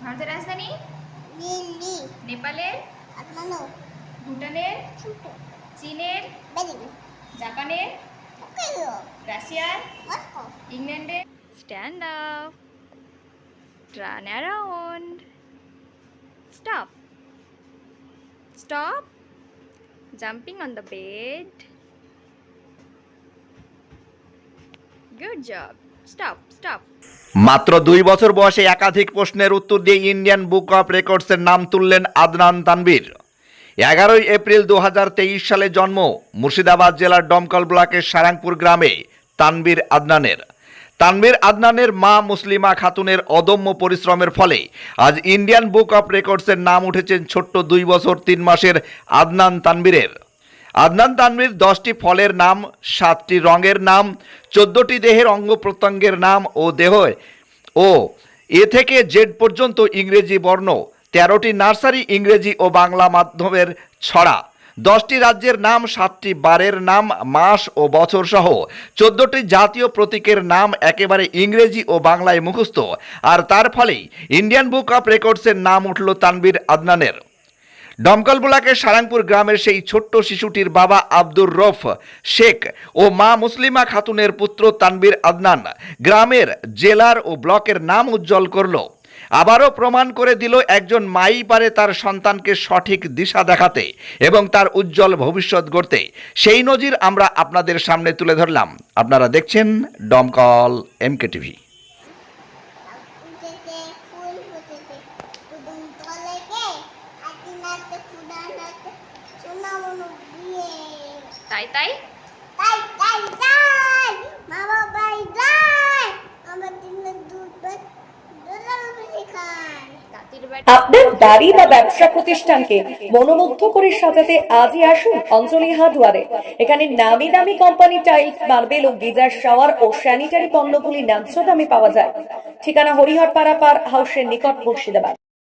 ভারতের রাজধানী? দিল্লি। নেপালের? কাঠমান্ডু। ভুটানের? ছোটো। চীনের? বেজিং। জাপানের? টোকিও। রাশিয়ার? মস্কো। ইংল্যান্ডের? Stand up. Turn around. Stop. Stop. Jumping on the bed. Good job. Stop. Stop. মাত্র 2 বছর বয়সে একাধিক প্রশ্নের উত্তর দিয়ে ইন্ডিয়ান বুক অফ রেকর্ডসের নাম তুললেন আদনান তানভীর। 11 এপ্রিল 2023 সালে জন্ম মুর্শিদাবাদ জেলার ডমকল ব্লকের সারাংপুর গ্রামে তানভীর আদনানের মা মুসলিমা খাতুনের অদম্য পরিশ্রমের ফলে আজ ইন্ডিয়ান বুক অফ রেকর্ডসের নাম উঠেছেন ছোট্ট 2 বছর 3 মাসের আদনান তানভীরের। আদনান তানভীর 10টি ফলের নাম, 7টি রঙের নাম, 14টি দেহের অঙ্গ প্রত্যঙ্গের নাম ও এ থেকে জেড পর্যন্ত ইংরেজি বর্ণ, 13টি নার্সারি ইংরেজি ও বাংলা মাধ্যমের ছড়া, 10টি রাজ্যের নাম, 7টি বারের নাম, মাস ও বছর সহ 14টি জাতীয় প্রতীকের নাম একেবারে ইংরেজি ও বাংলায় মুখস্থ। আর তার ফলেই ইন্ডিয়ান বুক অফ রেকর্ডসের নাম উঠল তানভীর আদনানের। ডমকল ব্লকের সারাংপুর গ্রামের সেই ছোট্ট শিশুটির বাবা আব্দুর রউফ শেখ ও মা মুসলিমা খাতুনের পুত্র তানভীর আদনান গ্রামের, জেলার ও ব্লকের নাম উজ্জ্বল করল। আবারও প্রমাণ করে দিল একজন মাই পারে তার সন্তানকে সঠিক দিশা দেখাতে এবং তার উজ্জ্বল ভবিষ্যৎ গড়তে। সেই নজির আমরা আপনাদের সামনে তুলে ধরলাম। আপনারা দেখছেন ডমকল এমকে টিভি। উঠেছে, ফুল ফুটেছে, কুদুম তলেকে, হাতি নাচে, কুদা নাচে, সোনা মনু বিয়ে। তাই তাই মা বাবাই যায়, আমার দিনে দুধ ভাত দুধার বেশি খায়। তাঁতির বাড়ি। আপনার বাড়ি বা ব্যবসা প্রতিষ্ঠানকে মনোমুগ্ধ করে সাজাতে আজই আসুন অঞ্জলি হার্ডওয়্যারে। এখানে নামি দামি কোম্পানি টাইলস, মার্বেল ও গিজার শাওয়ার ও স্যানিটারি পণ্যগুলি ন্যায্য দামে পাওয়া যায়। ঠিকানা হরিহরপাড়া পার হাউসের নিকট মুর্শিদাবাদ।